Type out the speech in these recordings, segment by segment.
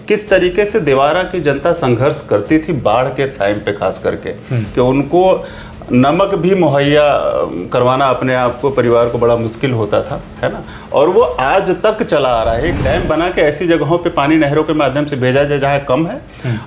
किस तरीके से देवारा की जनता संघर्ष करती थी बाढ़ के टाइम पे, खास करके कि उनको नमक भी मुहैया करवाना अपने आप को, परिवार को बड़ा मुश्किल होता था, है ना। और वो आज तक चला आ रहा है। एक डैम बना के ऐसी जगहों पे पानी नहरों के माध्यम से भेजा जाए जहाँ कम है,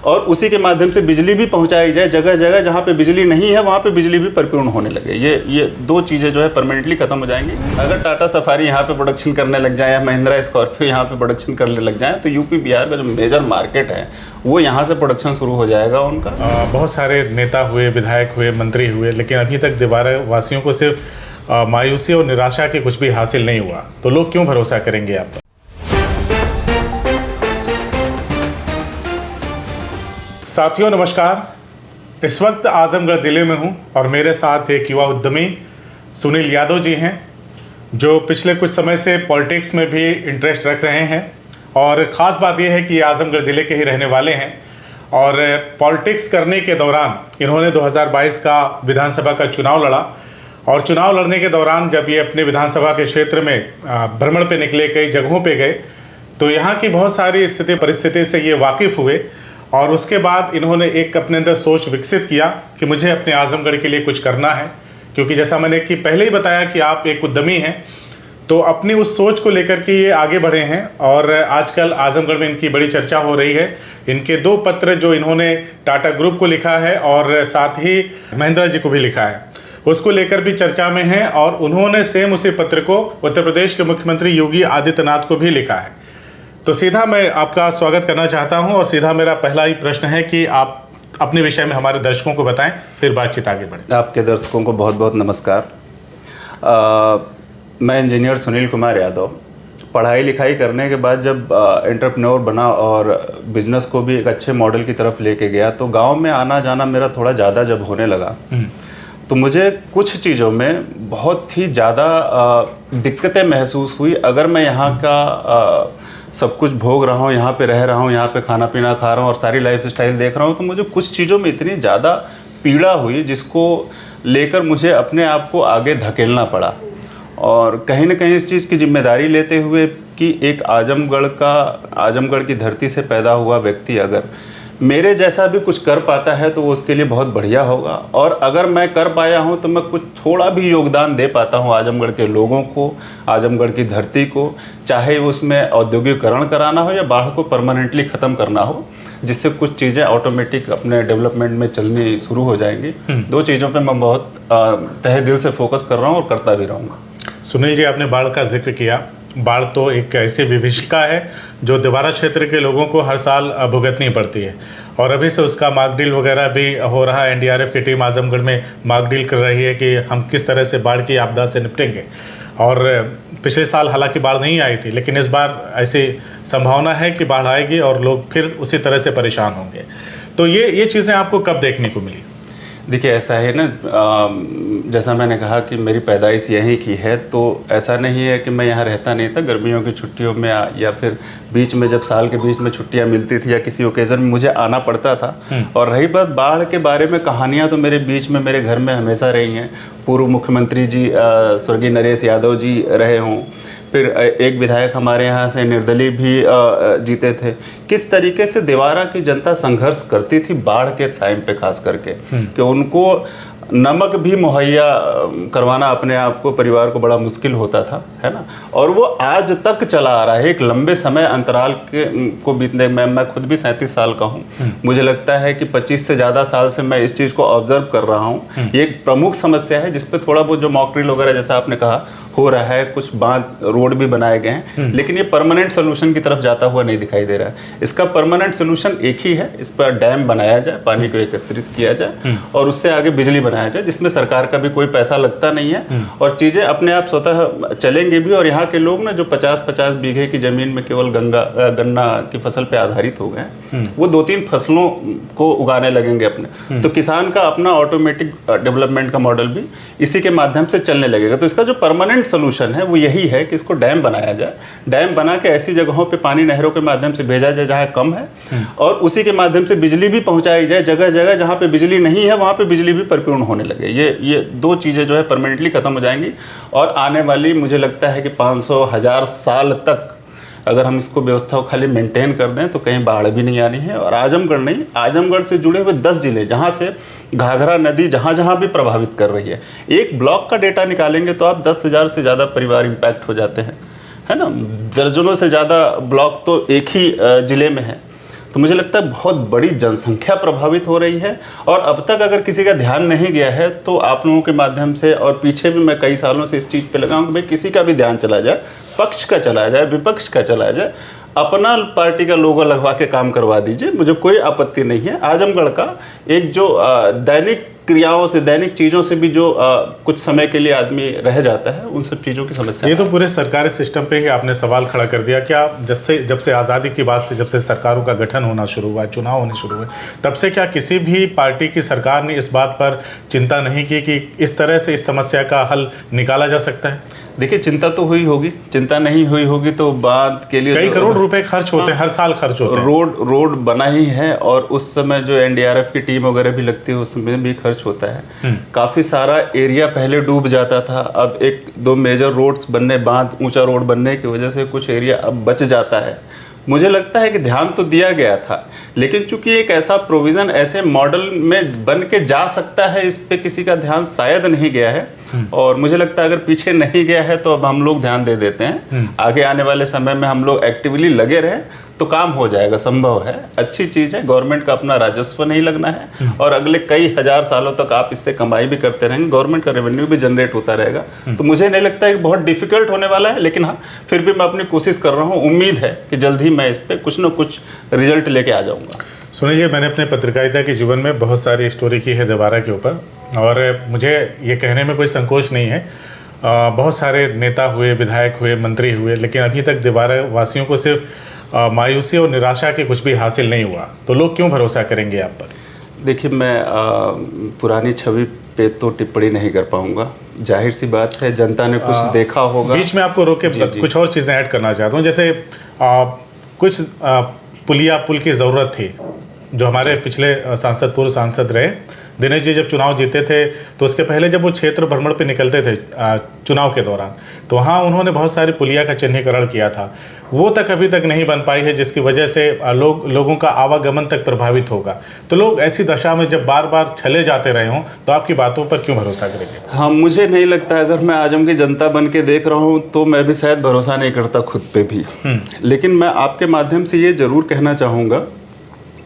और उसी के माध्यम से बिजली भी पहुँचाई जाए जगह जगह जहाँ पे बिजली नहीं है, वहाँ पे बिजली भी परिपूर्ण होने लगे। ये दो चीज़ें जो है परमानेंटली खत्म हो जाएंगी। अगर टाटा सफारी यहाँ पे प्रोडक्शन करने लग जाए या महिंद्रा स्कॉर्पियो यहाँ पे प्रोडक्शन करने लग जाए, तो यूपी बिहार का जो मेजर मार्केट है वो यहाँ से प्रोडक्शन शुरू हो जाएगा उनका। बहुत सारे नेता हुए, विधायक हुए, मंत्री हुए, लेकिन अभी तक देवारा वासियों को सिर्फ मायूसी और निराशा के कुछ भी हासिल नहीं हुआ। तो लोग क्यों भरोसा करेंगे आप पर? साथियों नमस्कार। इस वक्त आजमगढ़ जिले में हूं और मेरे साथ एक युवा उद्यमी सुनील यादव जी हैं, जो पिछले कुछ समय से पॉलिटिक्स में भी इंटरेस्ट रख रहे हैं। और ख़ास बात यह है कि आजमगढ़ ज़िले के ही रहने वाले हैं और पॉलिटिक्स करने के दौरान इन्होंने 2022 का विधानसभा का चुनाव लड़ा। और चुनाव लड़ने के दौरान जब ये अपने विधानसभा के क्षेत्र में भ्रमण पे निकले, कई जगहों पे गए, तो यहाँ की बहुत सारी स्थिति परिस्थिति से ये वाकिफ़ हुए। और उसके बाद इन्होंने एक अपने अंदर सोच विकसित किया कि मुझे अपने आजमगढ़ के लिए कुछ करना है। क्योंकि जैसा मैंने कि पहले ही बताया कि आप एक उद्यमी हैं, तो अपनी उस सोच को लेकर के ये आगे बढ़े हैं। और आजकल आजमगढ़ में इनकी बड़ी चर्चा हो रही है। इनके 2 पत्र जो इन्होंने टाटा ग्रुप को लिखा है और साथ ही महिंद्रा जी को भी लिखा है, उसको लेकर भी चर्चा में है। और उन्होंने सेम उसी पत्र को उत्तर प्रदेश के मुख्यमंत्री योगी आदित्यनाथ को भी लिखा है। तो सीधा मैं आपका स्वागत करना चाहता हूँ और सीधा मेरा पहला ही प्रश्न है कि आप अपने विषय में हमारे दर्शकों को बताएं, फिर बातचीत आगे बढ़े। आपके दर्शकों को बहुत बहुत नमस्कार। मैं इंजीनियर सुनील कुमार यादव पढ़ाई लिखाई करने के बाद जब एंटरप्रेन्योर बना और बिजनेस को भी एक अच्छे मॉडल की तरफ लेके गया, तो गांव में आना जाना मेरा थोड़ा ज़्यादा जब होने लगा, तो मुझे कुछ चीज़ों में बहुत ही ज़्यादा दिक्कतें महसूस हुई। अगर मैं यहाँ का सब कुछ भोग रहा हूँ, यहाँ पे रह रहा हूँ, यहाँ पे खाना पीना खा रहा हूँ और सारी लाइफ स्टाइल देख रहा हूँ, तो मुझे कुछ चीज़ों में इतनी ज़्यादा पीड़ा हुई जिसको लेकर मुझे अपने आप को आगे धकेलना पड़ा। और कहीं ना कहीं इस चीज़ की जिम्मेदारी लेते हुए कि एक आजमगढ़ की धरती से पैदा हुआ व्यक्ति अगर मेरे जैसा भी कुछ कर पाता है तो वो उसके लिए बहुत बढ़िया होगा। और अगर मैं कर पाया हूँ तो मैं कुछ थोड़ा भी योगदान दे पाता हूँ आजमगढ़ के लोगों को, आजमगढ़ की धरती को, चाहे उसमें औद्योगिकरण कराना हो या बाढ़ को परमानेंटली ख़त्म करना हो, जिससे कुछ चीज़ें ऑटोमेटिक अपने डेवलपमेंट में चलनी शुरू हो जाएंगी। 2 चीज़ों पे मैं बहुत तहे दिल से फोकस कर रहा हूँ और करता भी रहूँगा। सुनील जी, आपने बाढ़ का जिक्र किया। बाढ़ तो एक ऐसी विभीषिका है जो देवारा क्षेत्र के लोगों को हर साल भुगतनी पड़ती है। और अभी से उसका मॉक ड्रिल वगैरह भी हो रहा है। एनडीआरएफ की टीम आजमगढ़ में मॉक ड्रिल कर रही है कि हम किस तरह से बाढ़ की आपदा से निपटेंगे। और पिछले साल हालांकि बाढ़ नहीं आई थी, लेकिन इस बार ऐसी संभावना है कि बाढ़ आएगी और लोग फिर उसी तरह से परेशान होंगे। तो ये चीज़ें आपको कब देखने को मिली? देखिए, ऐसा है ना, जैसा मैंने कहा कि मेरी पैदाइश यहीं की है, तो ऐसा नहीं है कि मैं यहाँ रहता नहीं था। गर्मियों की छुट्टियों में या फिर बीच में जब साल के बीच में छुट्टियाँ मिलती थी या किसी ओकेज़न में मुझे आना पड़ता था। और रही बात बाढ़ के बारे में, कहानियाँ तो मेरे बीच में मेरे घर में हमेशा रही हैं। पूर्व मुख्यमंत्री जी स्वर्गीय नरेश यादव जी रहे हों, फिर एक विधायक हमारे यहाँ से निर्दलीय भी जीते थे। किस तरीके से देवारा की जनता संघर्ष करती थी बाढ़ के टाइम पे, खास करके कि उनको नमक भी मुहैया करवाना अपने आप को, परिवार को बड़ा मुश्किल होता था, है ना। और वो आज तक चला आ रहा है। एक लंबे समय अंतराल को बीतने में, मैं खुद भी 37 साल का हूँ, मुझे लगता है कि 25 से ज़्यादा साल से मैं इस चीज़ को ऑब्जर्व कर रहा हूँ। ये एक प्रमुख समस्या है जिस पे थोड़ा बहुत जो मॉक ड्रिल वगैरह जैसा आपने कहा हो रहा है, कुछ बांध रोड भी बनाए गए हैं, लेकिन ये परमानेंट सोल्यूशन की तरफ जाता हुआ नहीं दिखाई दे रहा है। इसका परमानेंट सोल्यूशन एक ही है, इस पर डैम बनाया जाए, पानी को एकत्रित किया जाए और उससे आगे बिजली बनाया जाए, जिसमें सरकार का भी कोई पैसा लगता नहीं है और चीज़ें अपने आप स्वतः चलेंगी भी। और यहाँ के लोग ना जो 50-50 बीघे की ज़मीन में केवल गन्ना की फसल पे आधारित हो गए, वो 2-3 फसलों को उगाने लगेंगे अपने। तो किसान का अपना ऑटोमेटिक डेवलपमेंट का मॉडल भी इसी के माध्यम से चलने लगेगा। तो इसका जो परमानेंट सोल्यूशन है वो यही है कि इसको डैम बनाया जाए। डैम बना के ऐसी जगहों पे पानी नहरों के माध्यम से भेजा जाए जहाँ कम है, और उसी के माध्यम से बिजली भी पहुंचाई जाए जगह जगह जहाँ पे बिजली नहीं है, वहाँ पे बिजली भी परिपूर्ण होने लगे। ये 2 चीज़ें जो है परमानेंटली ख़त्म हो जाएंगी और आने वाली मुझे लगता है कि 500-1000 साल तक अगर हम इसको व्यवस्था को खाली मेंटेन कर दें तो कहीं बाढ़ भी नहीं आनी है। और आजमगढ़ नहीं, आजमगढ़ से जुड़े हुए 10 जिले जहाँ से घाघरा नदी जहाँ जहाँ भी प्रभावित कर रही है, एक ब्लॉक का डेटा निकालेंगे तो आप 10,000 से ज़्यादा परिवार इम्पैक्ट हो जाते हैं, है ना। दर्जनों से ज़्यादा ब्लॉक तो एक ही ज़िले में है। तो मुझे लगता है बहुत बड़ी जनसंख्या प्रभावित हो रही है। और अब तक अगर किसी का ध्यान नहीं गया है तो आप लोगों के माध्यम से, और पीछे भी मैं कई सालों से इस चीज़ पे लगा हूँ कि भाई किसी का भी ध्यान चला जाए, पक्ष का चला जाए, विपक्ष का चला जाए, अपना पार्टी का लोगो लगवा के काम करवा दीजिए, मुझे कोई आपत्ति नहीं है। आजमगढ़ का एक जो दैनिक क्रियाओं से, दैनिक चीज़ों से भी जो कुछ समय के लिए आदमी रह जाता है, उन सब चीज़ों की समस्या। ये तो पूरे सरकारी सिस्टम पे ही आपने सवाल खड़ा कर दिया। क्या जब से आज़ादी की बात से, जब से सरकारों का गठन होना शुरू हुआ, चुनाव होने शुरू हुए, तब से क्या किसी भी पार्टी की सरकार ने इस बात पर चिंता नहीं की कि इस तरह से इस समस्या का हल निकाला जा सकता है? देखिए, चिंता तो हुई होगी, चिंता नहीं हुई होगी तो बात के लिए कई करोड़ रुपए खर्च होते हैं, हर साल खर्च होते हैं। रोड बना ही है, और उस समय जो एनडीआरएफ की टीम वगैरह भी लगती है उसमें भी खर्च होता है। काफ़ी सारा एरिया पहले डूब जाता था, अब 1-2 मेजर रोड्स बनने, बांध ऊंचा रोड बनने की वजह से कुछ एरिया अब बच जाता है। मुझे लगता है कि ध्यान तो दिया गया था, लेकिन चूंकि एक ऐसा प्रोविज़न ऐसे मॉडल में बन के जा सकता है, इस पे किसी का ध्यान शायद नहीं गया है। और मुझे लगता है अगर पीछे नहीं गया है तो अब हम लोग ध्यान दे देते हैं। आगे आने वाले समय में हम लोग एक्टिवली लगे रहें तो काम हो जाएगा, संभव है, अच्छी चीज़ है। गवर्नमेंट का अपना राजस्व नहीं लगना है, और अगले कई हजार सालों तक आप इससे कमाई भी करते रहेंगे, गवर्नमेंट का रेवेन्यू भी जनरेट होता रहेगा। तो मुझे नहीं लगता है कि बहुत डिफिकल्ट होने वाला है, लेकिन हाँ, फिर भी मैं अपनी कोशिश कर रहा हूँ। उम्मीद है कि जल्द ही मैं इस पर कुछ ना कुछ रिजल्ट लेके आ जाऊँगा। सुनिए, मैंने अपने पत्रकारिता के जीवन में बहुत सारी स्टोरी की है दीवारा के ऊपर, और मुझे ये कहने में कोई संकोच नहीं है। बहुत सारे नेता हुए, विधायक हुए, मंत्री हुए, लेकिन अभी तक दीवारा वासियों को सिर्फ मायूसी और निराशा के कुछ भी हासिल नहीं हुआ। तो लोग क्यों भरोसा करेंगे आप पर? देखिए, मैं पुरानी छवि पे तो टिप्पणी नहीं कर पाऊंगा। जाहिर सी बात है, जनता ने कुछ देखा होगा। बीच में आपको रोक के कुछ और चीज़ें ऐड करना चाहता हूँ। जैसे कुछ पुल की ज़रूरत थी, जो हमारे पिछले सांसद, पूर्व सांसद रहे दिनेश जी, जब चुनाव जीते थे तो उसके पहले जब वो क्षेत्र भ्रमण पे निकलते थे चुनाव के दौरान, तो वहाँ उन्होंने बहुत सारी पुलिया का चिन्हीकरण किया था। वो तक अभी तक नहीं बन पाई है, जिसकी वजह से लोगों का आवागमन तक प्रभावित होगा। तो लोग ऐसी दशा में जब बार बार छले जाते रहे हों तो आपकी बातों पर क्यों भरोसा करेंगे? हाँ, मुझे नहीं लगता, अगर मैं आजम की जनता बन के देख रहा हूँ तो मैं भी शायद भरोसा नहीं करता खुद पे भी। लेकिन मैं आपके माध्यम से ये ज़रूर कहना चाहूँगा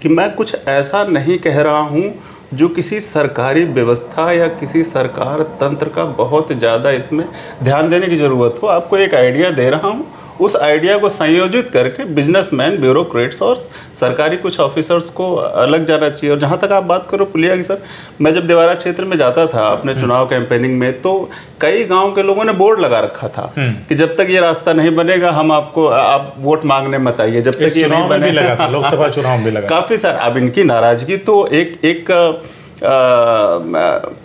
कि मैं कुछ ऐसा नहीं कह रहा हूँ जो किसी सरकारी व्यवस्था या किसी सरकार तंत्र का बहुत ज़्यादा इसमें ध्यान देने की ज़रूरत हो। आपको एक आइडिया दे रहा हूँ, उस आइडिया को संयोजित करके बिजनेसमैन, ब्यूरोक्रेट्स और सरकारी कुछ ऑफिसर्स को अलग जाना चाहिए। और जहाँ तक आप बात करो पुलिया की, सर, मैं जब देवारा क्षेत्र में जाता था अपने चुनाव कैंपेनिंग में, तो कई गांव के लोगों ने बोर्ड लगा रखा था कि जब तक ये रास्ता नहीं बनेगा आप वोट मांगने मत आइए, जब तक ये नहीं बनेगा। लोकसभा चुनाव में लगा काफ़ी सारा। अब इनकी नाराजगी तो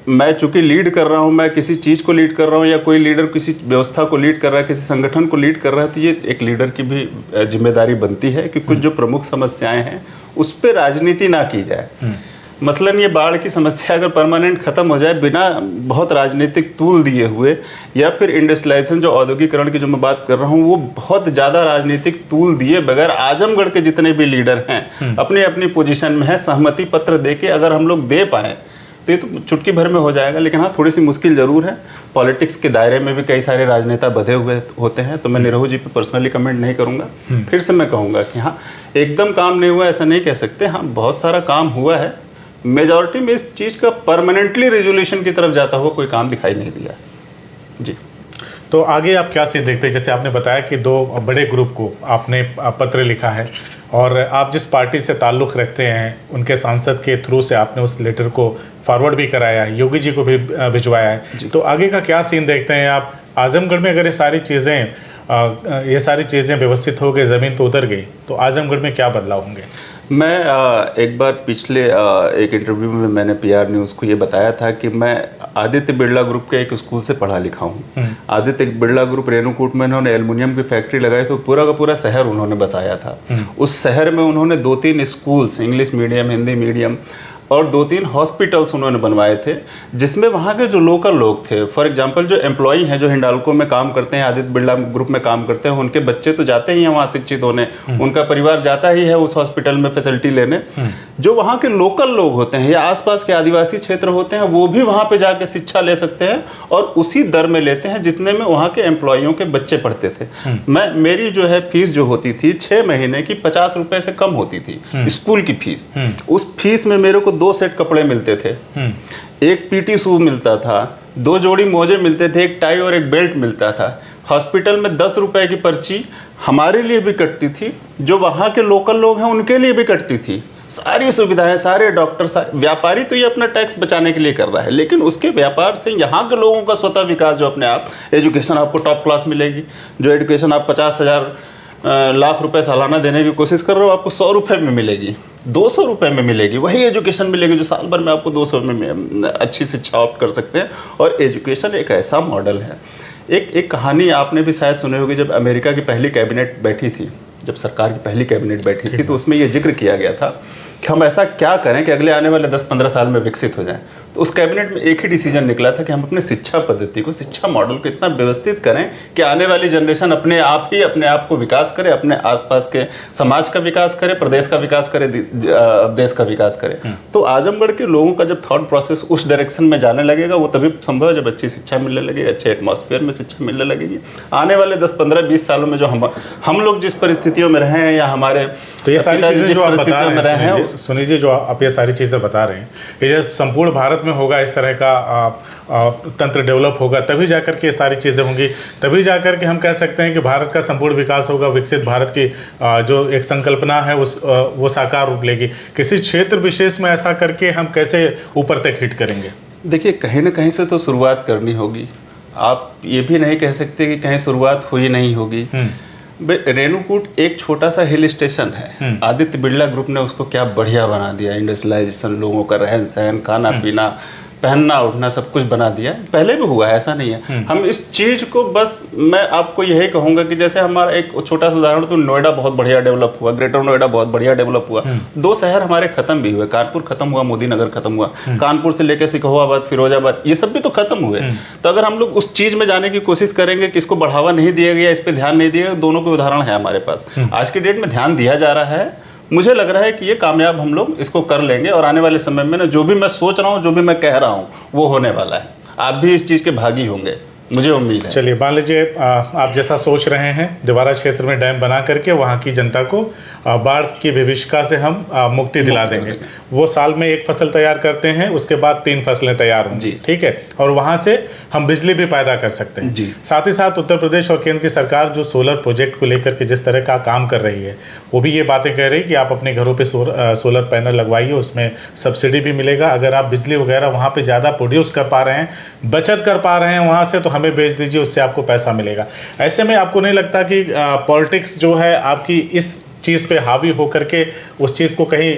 मैं चूंकि लीड कर रहा हूँ, मैं किसी चीज़ को लीड कर रहा हूँ, या कोई लीडर किसी व्यवस्था को लीड कर रहा है, किसी संगठन को लीड कर रहा है, तो ये एक लीडर की भी जिम्मेदारी बनती है कि कुछ जो प्रमुख समस्याएं हैं उस पर राजनीति ना की जाए। मसलन ये बाढ़ की समस्या अगर परमानेंट ख़त्म हो जाए बिना बहुत राजनीतिक तूल दिए हुए, या फिर इंडस्ट्रियलाइजेशन जो औद्योगिकरण की जो मैं बात कर रहा हूँ वो बहुत ज़्यादा राजनीतिक तूल दिए बगैर, आजमगढ़ के जितने भी लीडर हैं अपनी अपनी पोजीशन में है, सहमति पत्र दे के अगर हम लोग दे पाएँ तो ये तो चुटकी भर में हो जाएगा। लेकिन हाँ, थोड़ी सी मुश्किल ज़रूर है। पॉलिटिक्स के दायरे में भी कई सारे राजनेता बधे हुए होते हैं, तो मैं निरहू जी पे पर्सनली कमेंट नहीं करूँगा। फिर से मैं कहूँगा कि हाँ, एकदम काम नहीं हुआ ऐसा नहीं कह सकते, हाँ बहुत सारा काम हुआ है। मेजॉरिटी में इस चीज़ का परमानेंटली रेजोल्यूशन की तरफ जाता हुआ कोई काम दिखाई नहीं दिया जी। तो आगे आप क्या सीन देखते हैं? जैसे आपने बताया कि 2 बड़े ग्रुप को आपने पत्र लिखा है, और आप जिस पार्टी से ताल्लुक़ रखते हैं उनके सांसद के थ्रू से आपने उस लेटर को फॉरवर्ड भी कराया है, योगी जी को भी भिजवाया है। तो आगे का क्या सीन देखते हैं आप? आजमगढ़ में अगर ये सारी चीज़ें व्यवस्थित हो गई, ज़मीन पर उतर गई, तो आजमगढ़ में क्या बदलाव होंगे? मैं एक बार पिछले एक इंटरव्यू में मैंने पीआर न्यूज़ को ये बताया था कि मैं आदित्य बिरला ग्रुप के एक स्कूल से पढ़ा लिखा हूँ। आदित्य बिरला ग्रुप रेणुकूट में उन्होंने एल्युमिनियम की फैक्ट्री लगाई, तो पूरा का पूरा शहर उन्होंने बसाया था। उस शहर में उन्होंने 2-3 schools, English medium, Hindi medium, और 2-3 हॉस्पिटल्स उन्होंने बनवाए थे, जिसमें वहाँ के जो लोकल लोग थे, फॉर एग्जांपल जो एम्प्लॉई हैं जो हिंडाल्को में काम करते हैं, आदित्य बिरला ग्रुप में काम करते हैं, उनके बच्चे तो जाते ही हैं वहाँ शिक्षित होने, उनका परिवार जाता ही है उस हॉस्पिटल में फैसिलिटी लेने। जो वहाँ के लोकल लोग होते हैं या आसपास के आदिवासी क्षेत्र होते हैं, वो भी वहाँ पे जाके शिक्षा ले सकते हैं और उसी दर में लेते हैं जितने में वहाँ के एम्प्लॉइयों के बच्चे पढ़ते थे। मेरी जो है फीस जो होती थी 6 महीने की 50 रुपए से कम होती थी, स्कूल की फीस। उस फीस में मेरे को 2 सेट कपड़े मिलते थे, एक पीटी शू मिलता था, 2 जोड़ी मोजे मिलते थे, एक टाई और एक बेल्ट मिलता था। हॉस्पिटल में 10 रुपए की पर्ची हमारे लिए भी कटती थी, जो वहाँ के लोकल लोग हैं उनके लिए भी कटती थी। सारी सुविधाएं, सारे डॉक्टर, व्यापारी तो ये अपना टैक्स बचाने के लिए कर रहा है, लेकिन उसके व्यापार से यहाँ के लोगों का स्वतः विकास, जो अपने आप एजुकेशन आपको टॉप क्लास मिलेगी, जो एजुकेशन आप 50,000 लाख रुपए सालाना देने की कोशिश कर रहे हो, आपको 100 रुपये में मिलेगी, 200 रुपये में मिलेगी। वही एजुकेशन मिलेगी जो साल भर में आपको 200 में अच्छी शिक्षा ऑप्ट कर सकते हैं। और एजुकेशन एक ऐसा मॉडल है। एक कहानी आपने भी शायद सुनी होगी, जब अमेरिका की पहली कैबिनेट बैठी थी, जब सरकार की पहली कैबिनेट बैठी थी, तो उसमें ये जिक्र किया गया था कि हम ऐसा क्या करें कि अगले आने वाले 10-15 साल में विकसित हो जाएं। तो उस कैबिनेट में एक ही डिसीजन निकला था कि हम अपने शिक्षा पद्धति को, शिक्षा मॉडल को इतना व्यवस्थित करें कि आने वाली जनरेशन अपने आप ही अपने आप को विकास करे, अपने आसपास के समाज का विकास करे, प्रदेश का विकास करे, देश का विकास करे। तो आजमगढ़ के लोगों का जब थॉट प्रोसेस उस डायरेक्शन में जाने लगेगा, वो तभी संभव है जब अच्छी शिक्षा मिलने लगेगी, अच्छे एटमॉस्फेयर में शिक्षा मिलने लगेगी। आने वाले 10-15-20 सालों में जो हम लोग जिस परिस्थितियों में रहे हैं, या हमारे तो ये सारी चीज़ें जो आप बता रहे हैं, सुनील जी, जो आप ये सारी चीज़ें बता रहे हैं, ये जब संपूर्ण भारत में होगा, इस तरह का तंत्र डेवलप होगा, तभी जाकर के ये सारी चीज़ें होंगी, तभी जाकर के हम कह सकते हैं कि भारत का संपूर्ण विकास होगा, विकसित भारत की जो एक संकल्पना है वो साकार रूप लेगी। किसी क्षेत्र विशेष में ऐसा करके हम कैसे ऊपर तक हिट करेंगे? देखिए, कहीं ना कहीं से तो शुरुआत करनी होगी। आप ये भी नहीं कह सकते कि कहीं शुरुआत हुई नहीं होगी। रेणुकूट एक छोटा सा हिल स्टेशन है, आदित्य बिरला ग्रुप ने उसको क्या बढ़िया बना दिया, इंडस्ट्रियलाइजेशन, लोगों का रहन सहन, खाना पीना, पहनना उठना सब कुछ बना दिया है। पहले भी हुआ है, ऐसा नहीं है। हम इस चीज़ को, बस मैं आपको यही कहूँगा कि जैसे हमारा एक छोटा सा उदाहरण, तो नोएडा बहुत बढ़िया डेवलप हुआ, ग्रेटर नोएडा बहुत बढ़िया डेवलप हुआ। 2 शहर हमारे खत्म भी हुए, कानपुर खत्म हुआ, मोदी नगर खत्म हुआ, कानपुर से लेकर सिकहोवाबाद, फिरोजाबाद, ये सब भी तो खत्म हुए। तो अगर हम लोग उस चीज़ में जाने की कोशिश करेंगे कि इसको बढ़ावा नहीं दिया गया, इस पर ध्यान नहीं दिया गया, दोनों के उदाहरण है हमारे पास। आज की डेट में ध्यान दिया जा रहा है। मुझे लग रहा है कि ये कामयाब हम लोग इसको कर लेंगे, और आने वाले समय में ना, जो भी मैं सोच रहा हूँ, जो भी मैं कह रहा हूँ, वो होने वाला है। आप भी इस चीज़ के भागी होंगे, मुझे उम्मीद है। चलिए, मान लीजिए आप जैसा सोच रहे हैं, दिवारा क्षेत्र में डैम बना करके वहाँ की जनता को बाढ़ की विभीषिका से हम मुक्ति दिला देंगे। वो साल में 1 फसल तैयार करते हैं, उसके बाद 3 फसलें तैयार होंगी, ठीक है, और वहाँ से हम बिजली भी पैदा कर सकते हैं। साथ ही साथ उत्तर प्रदेश और केंद्र की सरकार जो सोलर प्रोजेक्ट को लेकर के जिस तरह का काम कर रही है, वो भी ये बातें कह रही है कि आप अपने घरों पे सोलर पैनल लगवाइए, उसमें सब्सिडी भी मिलेगा। अगर आप बिजली वगैरह वहाँ पे ज़्यादा प्रोड्यूस कर पा रहे हैं, बचत कर पा रहे हैं वहाँ से, तो हमें बेच दीजिए, उससे आपको पैसा मिलेगा। ऐसे में आपको नहीं लगता कि पॉलिटिक्स जो है आपकी इस चीज़ पे हावी होकर के उस चीज़ को कहीं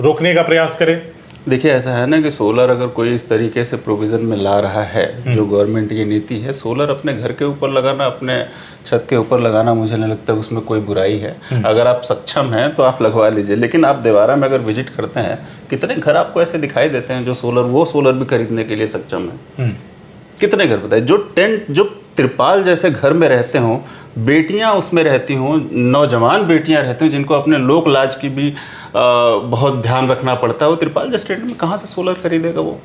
रोकने का प्रयास करे? देखिए, ऐसा है ना कि सोलर अगर कोई इस तरीके से प्रोविज़न में ला रहा है, जो गवर्नमेंट की नीति है, सोलर अपने घर के ऊपर लगाना, अपने छत के ऊपर लगाना, मुझे नहीं लगता उसमें कोई बुराई है। अगर आप सक्षम हैं तो आप लगवा लीजिए। लेकिन आप देवारा में अगर विजिट करते हैं, कितने घर आपको ऐसे दिखाई देते हैं जो सोलर भी खरीदने के लिए सक्षम है? कितने घर बताए, जो टेंट, जो त्रिपाल जैसे घर में रहते हों, बेटियां उसमें रहती हों, नौजवान बेटियां रहती हों, जिनको अपने लोक लाज की भी बहुत ध्यान रखना पड़ता है, वो त्रिपाल जैसे टेंट में कहाँ से सोलर खरीदेगा वो?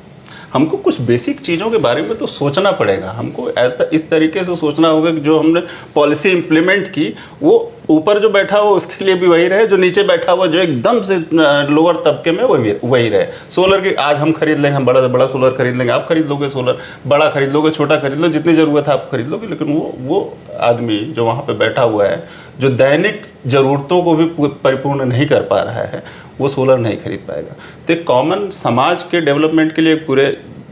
हमको कुछ बेसिक चीज़ों के बारे में तो सोचना पड़ेगा। हमको ऐसा इस तरीके से सोचना होगा कि जो हमने पॉलिसी इम्प्लीमेंट की, वो ऊपर जो बैठा हुआ उसके लिए भी वही रहे, जो नीचे बैठा हुआ जो एकदम से लोअर तबके में वही रहे। सोलर की आज हम खरीद लेंगे, हम बड़ा से बड़ा सोलर खरीद लेंगे, आप खरीद लोगे सोलर, बड़ा खरीद लोगे, छोटा खरीद लो, जितनी ज़रूरत है आप खरीद लोगे, लेकिन वो आदमी जो वहाँ पर बैठा हुआ है, जो दैनिक ज़रूरतों को भी परिपूर्ण नहीं कर पा रहा है, वो सोलर नहीं खरीद पाएगा। तो एक कॉमन समाज के डेवलपमेंट के लिए, पूरे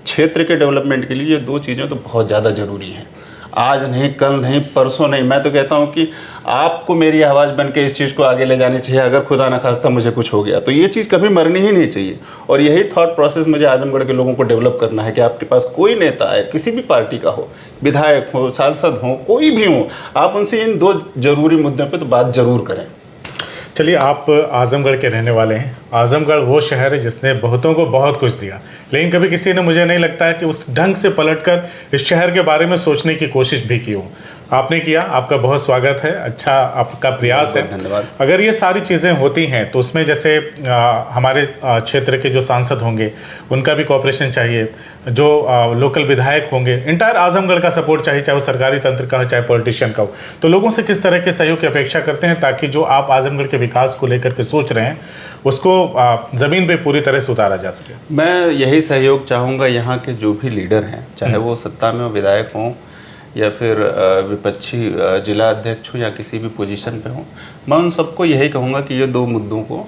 क्षेत्र के डेवलपमेंट के लिए ये 2 चीज़ें तो बहुत ज़्यादा ज़रूरी हैं। आज नहीं, कल नहीं, परसों नहीं। मैं तो कहता हूँ कि आपको मेरी आवाज़ बन के इस चीज़ को आगे ले जानी चाहिए। अगर खुदा न खास्ता मुझे कुछ हो गया तो ये चीज़ कभी मरनी ही नहीं चाहिए। और यही थॉट प्रोसेस मुझे आजमगढ़ के लोगों को डेवलप करना है कि आपके पास कोई नेता है, किसी भी पार्टी का हो, विधायक हो, सांसद हो, कोई भी हो, आप उनसे इन 2 जरूरी मुद्दों पर तो बात ज़रूर करें। चलिए, आप आजमगढ़ के रहने वाले हैं। आजमगढ़ वो शहर है जिसने बहुतों को बहुत कुछ दिया, लेकिन कभी किसी ने, मुझे नहीं लगता है कि उस ढंग से पलटकर इस शहर के बारे में सोचने की कोशिश भी की हो। आपने किया, आपका बहुत स्वागत है, अच्छा आपका प्रयास है। धन्यवाद। अगर ये सारी चीज़ें होती हैं तो उसमें जैसे हमारे क्षेत्र के जो सांसद होंगे उनका भी कॉपरेशन चाहिए, जो लोकल विधायक होंगे, इंटायर आजमगढ़ का सपोर्ट चाहिए, चाहे वो सरकारी तंत्र का हो चाहे पॉलिटिशियन का हो। तो लोगों से किस तरह के सहयोग की अपेक्षा करते हैं ताकि जो आप आजमगढ़ के विकास को लेकर के सोच रहे हैं उसको ज़मीन पे पूरी तरह से उतारा जा सके? मैं यही सहयोग चाहूँगा यहाँ के जो भी लीडर हैं, चाहे वो सत्ता में विधायक हों या फिर विपक्षी जिला अध्यक्ष हो या किसी भी पोजीशन पे हो, मैं उन सबको यही कहूँगा कि ये दो मुद्दों को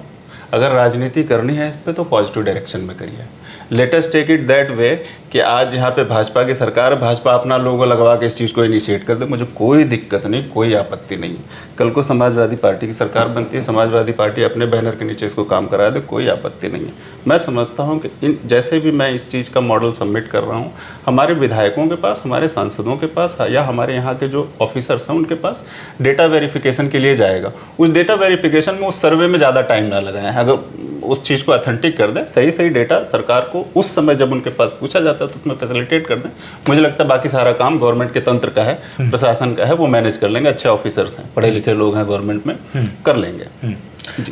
अगर राजनीति करनी है इस पे तो पॉजिटिव डायरेक्शन में करिए। Let us take it that way कि आज यहाँ पे भाजपा की सरकार है, भाजपा अपना लोगो लगवा के इस चीज़ को इनिशिएट कर दे, मुझे कोई दिक्कत नहीं, कोई आपत्ति नहीं। कल को समाजवादी पार्टी की सरकार बनती है, समाजवादी पार्टी अपने बैनर के नीचे इसको काम करा दे, कोई आपत्ति नहीं है। मैं समझता हूँ कि इन जैसे भी मैं इस चीज़ का मॉडल सबमिट कर रहा हूँ, हमारे विधायकों के पास, हमारे सांसदों के पास या हमारे यहाँ के जो ऑफिसर्स हैं उनके पास डेटा वेरिफिकेशन के लिए जाएगा। उस डेटा वेरिफिकेशन में, उस सर्वे में ज़्यादा टाइम ना लगाएं। अगर उस चीज़ को ऑथेंटिक कर दें, सही डेटा सरकार को उस समय जब उनके पास पूछा जाता है तो उसमें फैसिलिटेट कर दें, मुझे लगता है बाकी सारा काम गवर्नमेंट के तंत्र का है, प्रशासन का है, वो मैनेज कर लेंगे। अच्छे ऑफिसर्स हैं, पढ़े लिखे लोग हैं गवर्नमेंट में, कर लेंगे।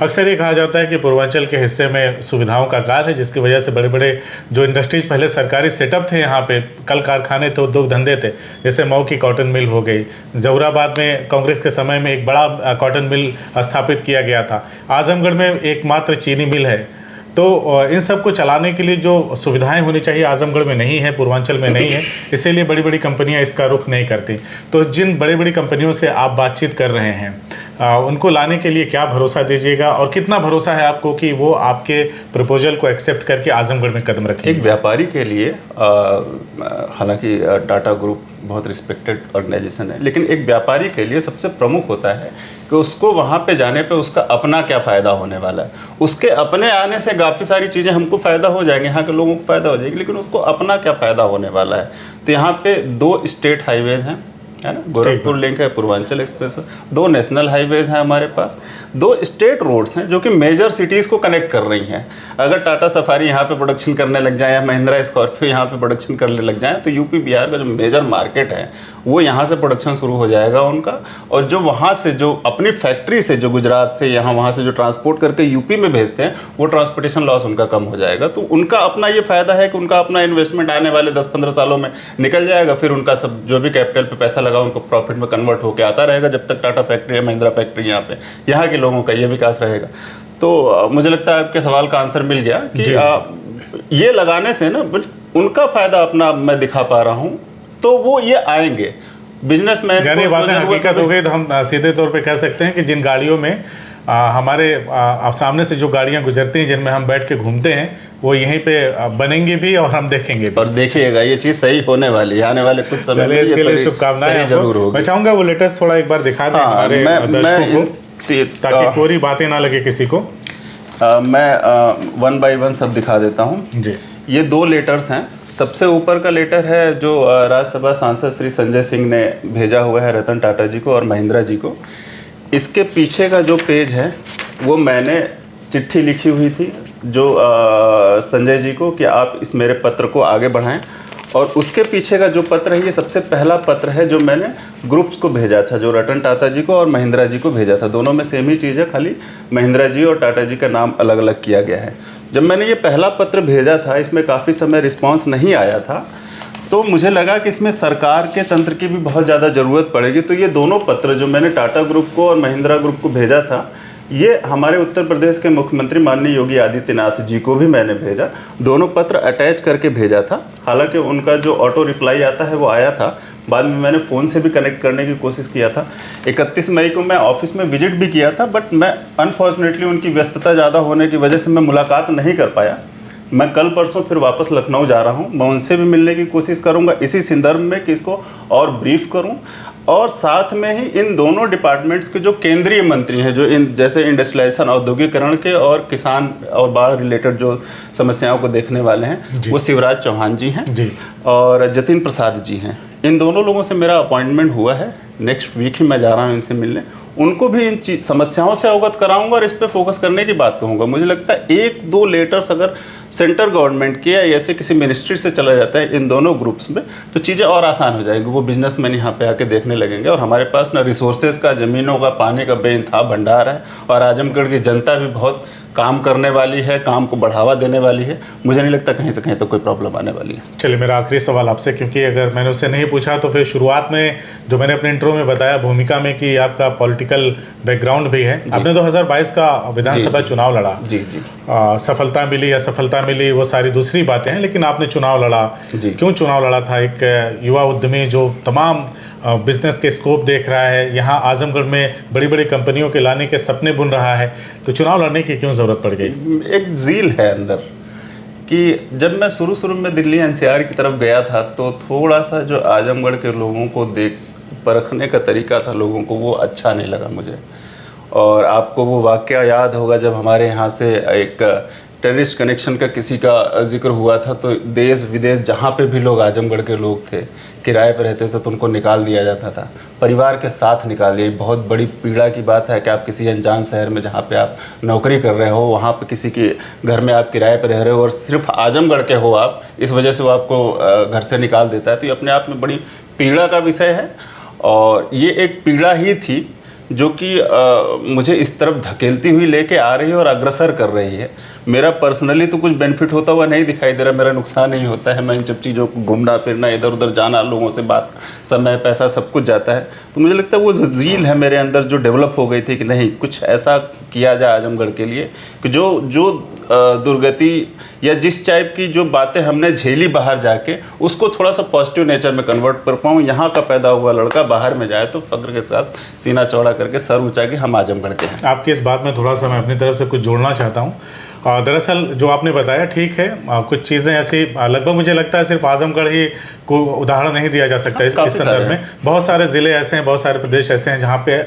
अक्सर ये कहा जाता है कि पूर्वांचल के हिस्से में सुविधाओं का कार है, जिसकी वजह से बड़े बड़े जो इंडस्ट्रीज पहले सरकारी सेटअप थे, यहाँ पे कल कारखाने थे, उद्योग धंधे थे, जैसे मऊ की कॉटन मिल हो गई, जौहराबाद में कांग्रेस के समय में एक बड़ा कॉटन मिल स्थापित किया गया था, आजमगढ़ में एकमात्र चीनी मिल है। तो इन सब को चलाने के लिए जो सुविधाएं होनी चाहिए आजमगढ़ में नहीं है, पूर्वांचल में नहीं है, इसीलिए बड़ी बड़ी कंपनियां इसका रुख नहीं करती। तो जिन बड़ी बड़ी कंपनियों से आप बातचीत कर रहे हैं, उनको लाने के लिए क्या भरोसा दीजिएगा और कितना भरोसा है आपको कि वो आपके प्रपोजल को एक्सेप्ट करके आजमगढ़ में कदम रखेंगे? एक व्यापारी के लिए हालांकि टाटा ग्रुप बहुत रिस्पेक्टेड ऑर्गेनाइजेशन है, लेकिन एक व्यापारी के लिए सबसे प्रमुख होता है कि उसको वहाँ पे जाने पे उसका अपना क्या फ़ायदा होने वाला है। उसके अपने आने से काफ़ी सारी चीज़ें हमको फ़ायदा हो जाएंगी, यहाँ के लोगों को फ़ायदा हो जाएगी, लेकिन उसको अपना क्या फ़ायदा होने वाला है। तो यहाँ पे 2 स्टेट हाईवेज़ हैं, है ना, गोरखपुर लिंक है, पूर्वांचल एक्सप्रेस है, 2 नेशनल हाईवेज़ हैं हमारे पास, 2 स्टेट रोड्स हैं जो कि मेजर सिटीज़ को कनेक्ट कर रही हैं। अगर टाटा सफारी यहाँ पे प्रोडक्शन करने लग जाए या महिंद्रा स्कॉर्पियो यहाँ पे प्रोडक्शन करने लग जाए तो यूपी बिहार का जो मेजर मार्केट है वो यहाँ से प्रोडक्शन शुरू हो जाएगा उनका। और जो वहाँ से जो अपनी फैक्ट्री से जो गुजरात से यहाँ वहाँ से जो ट्रांसपोर्ट करके यूपी में भेजते हैं वो ट्रांसपोर्टेशन लॉस उनका कम हो जाएगा। तो उनका अपना ये फ़ायदा है कि उनका अपना इन्वेस्टमेंट आने वाले 10-15 सालों में निकल जाएगा, फिर उनका सब जो भी कैपिटल पे पैसा लगा उनको प्रॉफिट में कन्वर्ट होकर आता रहेगा जब तक टाटा फैक्ट्री है, महिंद्रा फैक्ट्री यहाँ पे, यहाँ के लोगों का ये विकास रहेगा। तो मुझे लगता है आपके सवाल का आंसर मिल गया कि ये लगाने से ना उनका फ़ायदा अपना मैं दिखा पा रहा हूँ, तो वो ये आएंगे बिजनेसमैन। यानी बातें हकीकत हो गई तो हम सीधे तौर पे कह सकते हैं कि जिन गाड़ियों में हमारे सामने से जो गाड़ियां गुजरती हैं जिनमें हम बैठ के घूमते हैं वो यहीं पे बनेंगी भी और हम देखेंगे भी। और देखिएगा ये चीज़ सही होने वाली है, आने वाले कुछ समय में इसके लिए शुभकामनाएं जरूर होगी। मैं चाहूँगा वो लेटेस्ट थोड़ा एक बार दिखा दें हमारे दर्शकों को, ताकि पूरी बातें ना लगे किसी को। मैं 1 by 1 सब दिखा देता हूँ जी। ये 2 लेटर्स हैं। सबसे ऊपर का लेटर है जो राज्यसभा सांसद श्री संजय सिंह ने भेजा हुआ है रतन टाटा जी को और महिंद्रा जी को। इसके पीछे का जो पेज है वो मैंने चिट्ठी लिखी हुई थी जो संजय जी को कि आप इस मेरे पत्र को आगे बढ़ाएं, और उसके पीछे का जो पत्र है ये सबसे पहला पत्र है जो मैंने ग्रुप्स को भेजा था, जो रतन टाटा जी को और महिंद्रा जी को भेजा था। दोनों में सेम ही चीज़ है, खाली महिंद्रा जी और टाटा जी का नाम अलग अलग किया गया है। जब मैंने ये पहला पत्र भेजा था इसमें काफ़ी समय रिस्पांस नहीं आया था, तो मुझे लगा कि इसमें सरकार के तंत्र की भी बहुत ज़्यादा ज़रूरत पड़ेगी। तो ये दोनों पत्र जो मैंने टाटा ग्रुप को और महिंद्रा ग्रुप को भेजा था ये हमारे उत्तर प्रदेश के मुख्यमंत्री माननीय योगी आदित्यनाथ जी को भी मैंने भेजा। दोनों पत्र अटैच करके भेजा था। हालांकि उनका जो ऑटो रिप्लाई आता है वो आया था, बाद में मैंने फ़ोन से भी कनेक्ट करने की कोशिश किया था। 31 मई को मैं ऑफिस में विजिट भी किया था, बट मैं अनफॉर्चुनेटली उनकी व्यस्तता ज़्यादा होने की वजह से मैं मुलाकात नहीं कर पाया। मैं कल परसों फिर वापस लखनऊ जा रहा हूँ, मैं उनसे भी मिलने की कोशिश करूँगा इसी संदर्भ में कि इसको और ब्रीफ करूँ। और साथ में ही इन दोनों डिपार्टमेंट्स के जो केंद्रीय मंत्री हैं जो इन जैसे इंडस्ट्रियलाइजेशन औद्योगिकरण के और किसान और बाढ़ रिलेटेड जो समस्याओं को देखने वाले हैं वो शिवराज चौहान जी हैं जी और जतिन प्रसाद जी हैं। इन दोनों लोगों से मेरा अपॉइंटमेंट हुआ है, नेक्स्ट वीक ही मैं जा रहा हूँ इनसे मिलने। उनको भी इन समस्याओं से अवगत कराऊंगा और इस पर फोकस करने की बात कहूँगा। मुझे लगता है 1-2 लेटर्स अगर सेंट्रल गवर्नमेंट के या ऐसे किसी मिनिस्ट्री से चला जाता है इन दोनों ग्रुप्स में, तो चीज़ें और आसान हो जाएंगी। वो बिजनेसमैन यहाँ पे आके देखने लगेंगे और हमारे पास ना रिसोर्सेज का, ज़मीनों का, पानी का बेइंतहा भंडार है और आजमगढ़ की जनता भी बहुत काम करने वाली है, काम को बढ़ावा देने वाली है। मुझे नहीं लगता कहीं से कहीं तो कोई प्रॉब्लम आने वाली है। चलिए, मेरा आखिरी सवाल आपसे, क्योंकि अगर मैंने उससे नहीं पूछा तो फिर शुरुआत में जो मैंने अपने इंट्रो में बताया भूमिका में कि आपका पॉलिटिकल बैकग्राउंड भी है। आपने 2022 का विधानसभा चुनाव लड़ा। जी जी। सफलता मिली, असफलता मिली, वो सारी दूसरी बातें हैं, लेकिन आपने चुनाव लड़ा। क्यों चुनाव लड़ा था? एक युवा उद्यमी जो तमाम बिजनेस के स्कोप देख रहा है, यहाँ आजमगढ़ में बड़ी बड़ी कंपनियों के लाने के सपने बुन रहा है, तो चुनाव लड़ने की क्यों ज़रूरत पड़ गई? एक ज़ील है अंदर कि जब मैं शुरू में दिल्ली एनसीआर की तरफ गया था तो थोड़ा सा जो आजमगढ़ के लोगों को देख परखने का तरीका था लोगों को, वो अच्छा नहीं लगा मुझे। और आपको वो वाक़या याद होगा जब हमारे यहाँ से एक टेररिस्ट कनेक्शन का किसी का जिक्र हुआ था, तो देश विदेश जहाँ पे भी लोग आजमगढ़ के लोग थे, किराए पर रहते थे, तो उनको निकाल दिया जाता था, परिवार के साथ निकाल दिया। बहुत बड़ी पीड़ा की बात है कि आप किसी अनजान शहर में जहाँ पे आप नौकरी कर रहे हो, वहाँ पे किसी के घर में आप किराए पर रह रहे हो और सिर्फ आजमगढ़ के हो आप, इस वजह से वो आपको घर से निकाल देता है। तो ये अपने आप में बड़ी पीड़ा का विषय है और ये एक पीड़ा ही थी जो कि मुझे इस तरफ धकेलती हुई लेके आ रही है और अग्रसर कर रही है। मेरा पर्सनली तो कुछ बेनिफिट होता हुआ नहीं दिखाई दे रहा, मेरा नुकसान नहीं होता है। मैं इन सब चीज़ों को घूमना फिरना, इधर उधर जाना, लोगों से बात, समय, पैसा सब कुछ जाता है। तो मुझे लगता है वो जो ज़ील है मेरे अंदर जो डेवलप हो गई थी कि नहीं, कुछ ऐसा किया जाए आजमगढ़ के लिए कि जो दुर्गति या जिस टाइप की जो बातें हमने झेली बाहर जाके, उसको थोड़ा सा पॉजिटिव नेचर में कन्वर्ट कर पाऊँ। यहाँ का पैदा हुआ लड़का बाहर में जाए तो फक्र के साथ सीना चौड़ा करके सर ऊंचा कि हम आजमगढ़ के हैं। आपकी इस बात में थोड़ा सा मैं अपनी तरफ से कुछ जोड़ना चाहता हूँ। दरअसल जो आपने बताया ठीक है, कुछ चीज़ें ऐसी लगभग मुझे लगता है सिर्फ आजमगढ़ ही को उदाहरण नहीं दिया जा सकता इस संदर्भ में। बहुत सारे ज़िले ऐसे हैं, बहुत सारे प्रदेश ऐसे हैं जहाँ पे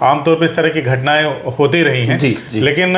आमतौर पे इस तरह की घटनाएं होती रही हैं। जी। लेकिन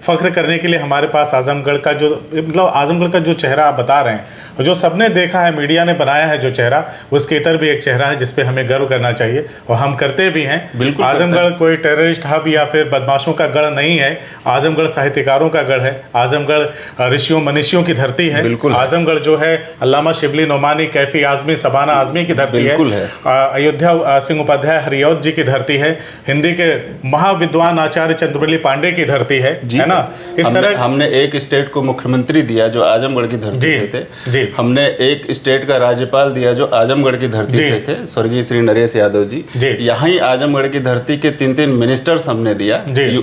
फ़ख्र करने के लिए हमारे पास आजमगढ़ का जो मतलब आजमगढ़ का जो चेहरा आप बता रहे हैं, जो सबने देखा है, मीडिया ने बनाया है जो चेहरा, उसके इतर भी एक चेहरा है जिस पे हमें गर्व करना चाहिए और हम करते भी हैं। आजमगढ़ कोई टेररिस्ट हब या फिर बदमाशों का गढ़ नहीं है। आजमगढ़ साहित्यकारों का गढ़ है। आजमगढ़ ऋषियों मनीषियों की धरती है। आजमगढ़ जो है अल्लामा शिबली नोमानी, कैफी आजमी, सबाना आजमी की धरती है। अयोध्या सिंह उपाध्याय हरियौत जी की धरती है। हिंदी के महाविद्वान आचार्य चंद्रवल्ली पांडे की धरती है ना। इस तरह हमने एक स्टेट को मुख्यमंत्री दिया जो आजमगढ़ की धरती से थे। जी। हमने एक स्टेट का राज्यपाल दिया जो आजमगढ़ की धरती से थे, स्वर्गीय श्री नरेश यादव जी। यहाँ ही आजमगढ़ की धरती के 3 मिनिस्टर्स हमने दिया,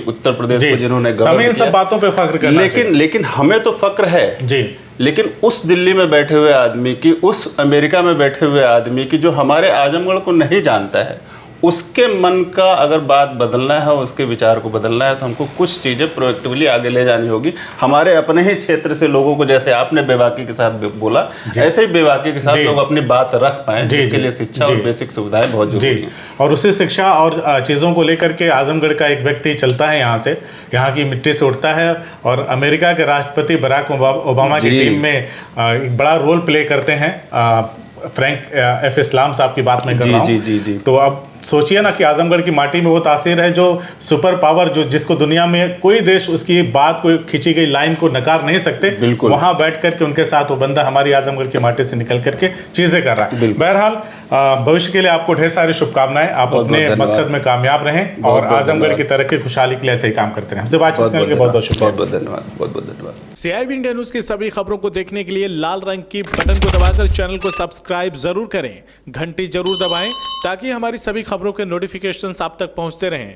उत्तर प्रदेश को जिन्होंने गवर्न किया। इन सब बातों पे फख्र करना लेकिन हमें तो फख्र है जी। लेकिन उस दिल्ली में बैठे हुए आदमी की, उस अमेरिका में बैठे हुए आदमी की जो हमारे आजमगढ़ को नहीं जानता है, उसके मन का अगर बात बदलना है, उसके विचार को बदलना है, तो हमको कुछ चीज़ें प्रोएक्टिवली आगे ले जानी होगी। हमारे अपने ही क्षेत्र से लोगों को, जैसे आपने बेबाकी के साथ बोला, ऐसे ही बेबाकी के साथ लोग अपनी बात रख पाएं, जिसके लिए शिक्षा और बेसिक सुविधाएं बहुत जरूरी हैं। और उसी शिक्षा और चीज़ों को लेकर के आजमगढ़ का एक व्यक्ति चलता है यहाँ से, यहाँ की मिट्टी से उठता है और अमेरिका के राष्ट्रपति बराक ओबामा की टीम में एक बड़ा रोल प्ले करते हैं। फ्रैंक एफ इस्लाम साहब की बात मैं कर रहा हूँ। जी। तो अब सोचिए ना कि आजमगढ़ की माटी में वो तासीर है जो सुपर पावर, जो जिसको दुनिया में कोई देश उसकी बात, कोई खींची गई लाइन को नकार नहीं सकते। वहां बैठ करके उनके साथ वो बंदा हमारी आजमगढ़ की माटी से निकल करके चीजें कर रहा है। बहरहाल भविष्य के लिए आपको ढेर सारी शुभकामनाएं। आप अपने मकसद में कामयाब रहें और आजमगढ़ की तरक्की खुशहाली के लिए ऐसे ही काम करते रहें। हमसे बातचीत करने के लिए बहुत बहुत शुक्रिया। बहुत धन्यवाद। बहुत धन्यवाद। CIB इंडिया न्यूज की सभी खबरों को देखने के लिए लाल रंग की बटन को दबाकर चैनल को सब्सक्राइब जरूर करें, घंटी जरूर दबाएं ताकि हमारी सभी खबरों के नोटिफिकेशन आप तक पहुंचते रहें।